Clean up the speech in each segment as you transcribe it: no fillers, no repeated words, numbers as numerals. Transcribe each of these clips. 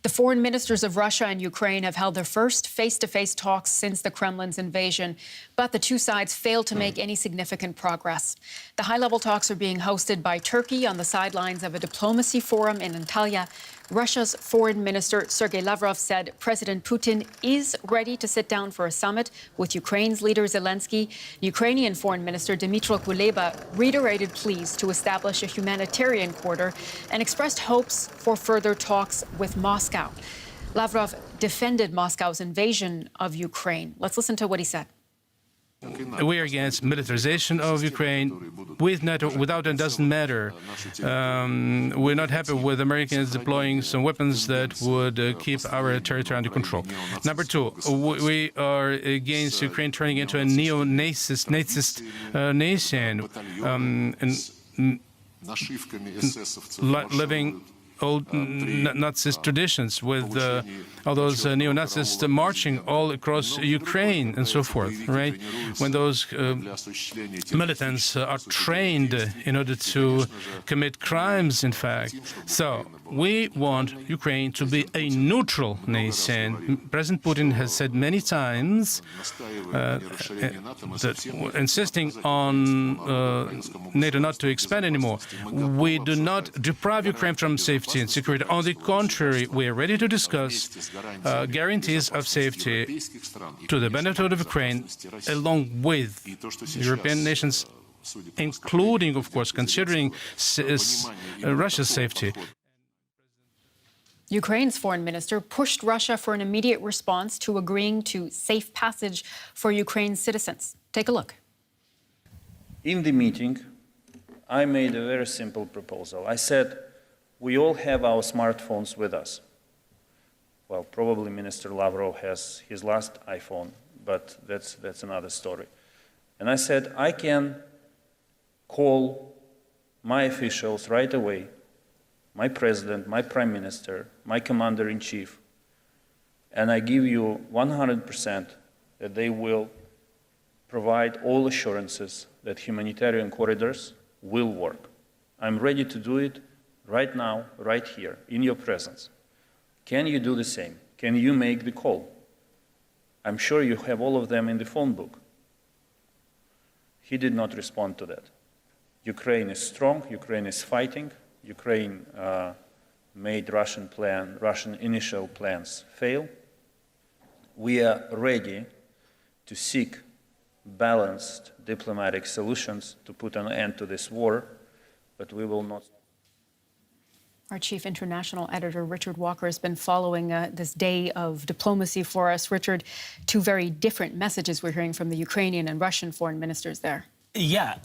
The foreign ministers of Russia and Ukraine have held their first face-to-face talks since the Kremlin's invasion, but the two sides failed to make any significant progress. The high-level talks are being hosted by Turkey on the sidelines of a diplomacy forum in Antalya. Russia's foreign minister Sergey Lavrov said President Putin is ready to sit down for a summit with Ukraine's leader Zelensky. Ukrainian foreign minister Dmytro Kuleba reiterated pleas to establish a humanitarian corridor and expressed hopes for further talks with Moscow. Lavrov defended Moscow's invasion of Ukraine. Let's listen to what he said. We are against militarization of Ukraine. With NATO, without it, doesn't matter. We're not happy with Americans deploying some weapons that would keep our territory under control. Number two, we are against Ukraine turning into a neo-Nazist nation, living old Nazist traditions with all those neo-Nazis marching all across Ukraine and so forth, right? When those militants are trained in order to commit crimes, in fact. So we want Ukraine to be a neutral nation. President Putin has said many times that insisting on NATO not to expand anymore. We do not deprive Ukraine from safety and security. On the contrary, we are ready to discuss guarantees of safety to the benefit of Ukraine, along with European nations, including, of course, considering Russia's safety. Ukraine's foreign minister pushed Russia for an immediate response to agreeing to safe passage for Ukraine's citizens. Take a look. In the meeting, I made a very simple proposal. I said, we all have our smartphones with us. Well, probably Minister Lavrov has his last iPhone, but that's another story. And I said, I can call my officials right away, my president, my prime minister, my commander-in-chief, and I give you 100% that they will provide all assurances that humanitarian corridors will work. I'm ready to do it right now, right here, in your presence. Can you do the same? Can you make the call? I'm sure you have all of them in the phone book. He did not respond to that. Ukraine is strong, Ukraine is fighting, Ukraine made Russian initial plans fail. We are ready to seek balanced diplomatic solutions to put an end to this war, but we will not. Our chief international editor, Richard Walker, has been following this day of diplomacy for us. Richard, two very different messages we're hearing from the Ukrainian and Russian foreign ministers there. Yeah,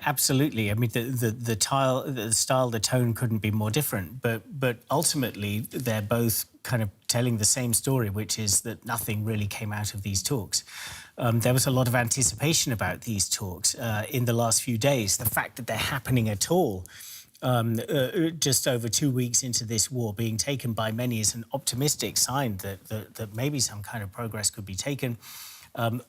absolutely. I mean, the style, the tone couldn't be more different. But ultimately, they're both kind of telling the same story, which is that nothing really came out of these talks. There was a lot of anticipation about these talks in the last few days. The fact that they're happening at all, just over 2 weeks into this war, being taken by many as an optimistic sign that maybe some kind of progress could be taken.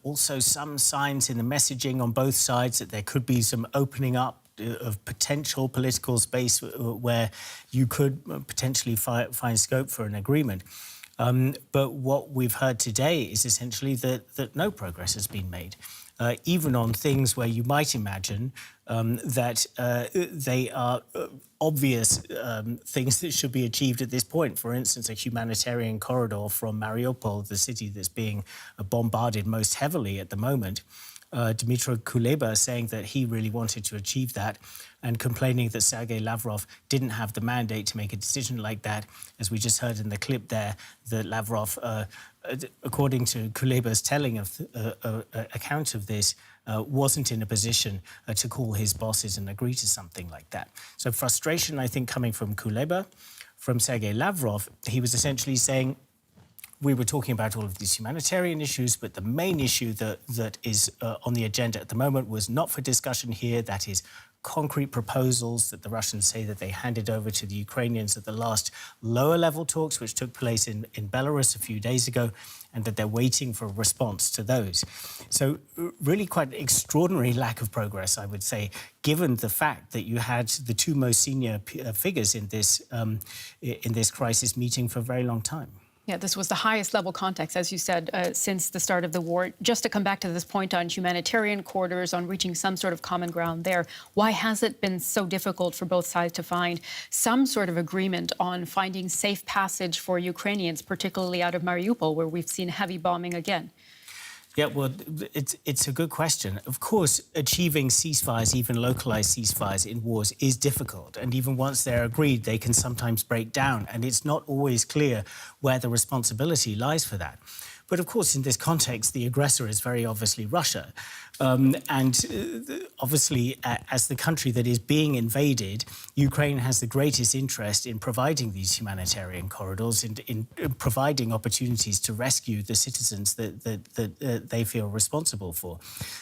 Also, some signs in the messaging on both sides that there could be some opening up of potential political space where you could potentially find scope for an agreement. But what we've heard today is essentially that no progress has been made. Even on things where you might imagine that they are obvious things that should be achieved at this point. For instance, a humanitarian corridor from Mariupol, the city that's being bombarded most heavily at the moment. Dmytro Kuleba saying that he really wanted to achieve that and complaining that Sergey Lavrov didn't have the mandate to make a decision like that. As we just heard in the clip there, that Lavrov, according to Kuleba's telling of account of this, wasn't in a position to call his bosses and agree to something like that. So frustration, I think, coming from Kuleba. From Sergey Lavrov, he was essentially saying, we were talking about all of these humanitarian issues, but the main issue that is on the agenda at the moment was not for discussion here. That is concrete proposals that the Russians say that they handed over to the Ukrainians at the last lower-level talks, which took place in Belarus a few days ago, and that they're waiting for a response to those. So really quite extraordinary lack of progress, I would say, given the fact that you had the two most senior figures in this crisis meeting for a very long time. Yeah, this was the highest level context, as you said, since the start of the war. Just to come back to this point on humanitarian corridors, on reaching some sort of common ground there, why has it been so difficult for both sides to find some sort of agreement on finding safe passage for Ukrainians, particularly out of Mariupol, where we've seen heavy bombing again? Yeah, well, it's a good question. Of course, achieving ceasefires, even localized ceasefires in wars, is difficult. And even once they're agreed, they can sometimes break down. And it's not always clear where the responsibility lies for that. But of course, in this context, the aggressor is very obviously Russia. Obviously, as the country that is being invaded, Ukraine has the greatest interest in providing these humanitarian corridors, in providing opportunities to rescue the citizens that they feel responsible for.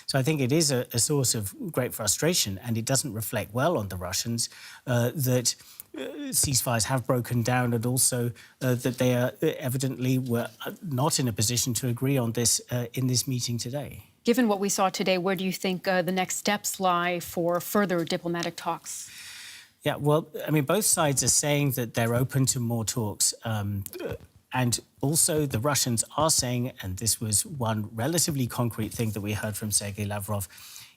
So I think it is a source of great frustration, and it doesn't reflect well on the Russians that ceasefires have broken down, and also that they are evidently were not in a position to agree on this in this meeting today. Given what we saw today, where do you think the next steps lie for further diplomatic talks? Yeah, well, I mean, both sides are saying that they're open to more talks. And also the Russians are saying, and this was one relatively concrete thing that we heard from Sergey Lavrov,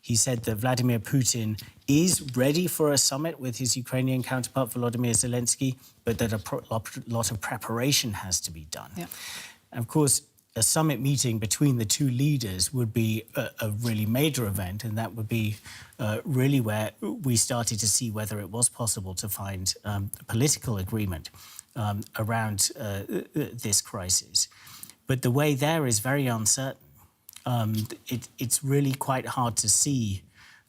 he said that Vladimir Putin is ready for a summit with his Ukrainian counterpart, Volodymyr Zelensky, but that a lot of preparation has to be done. Yeah. And of course, a summit meeting between the two leaders would be a really major event, and that would be really where we started to see whether it was possible to find political agreement around this crisis. But the way there is very uncertain. It's really quite hard to see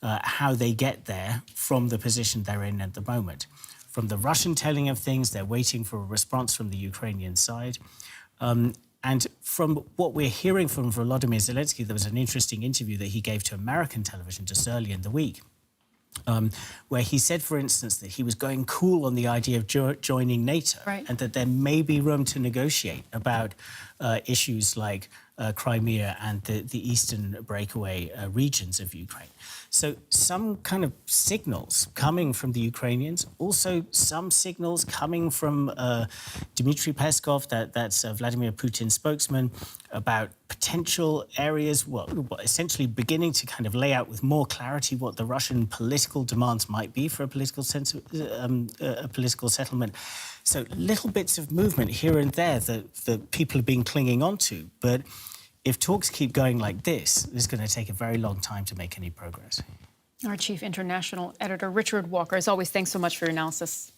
how they get there from the position they're in at the moment. From the Russian telling of things, they're waiting for a response from the Ukrainian side. And from what we're hearing from Volodymyr Zelensky, there was an interesting interview that he gave to American television just earlier in the week, where he said, for instance, that he was going cool on the idea of joining NATO, right, and that there may be room to negotiate about issues like Crimea and the eastern breakaway regions of Ukraine. So some kind of signals coming from the Ukrainians, also some signals coming from Dmitry Peskov, that's Vladimir Putin's spokesman, about potential areas, well, essentially beginning to kind of lay out with more clarity what the Russian political demands might be for a political settlement. So little bits of movement here and there that people have been clinging on to. But if talks keep going like this, it's going to take a very long time to make any progress. Our chief international editor, Richard Walker, as always, thanks so much for your analysis.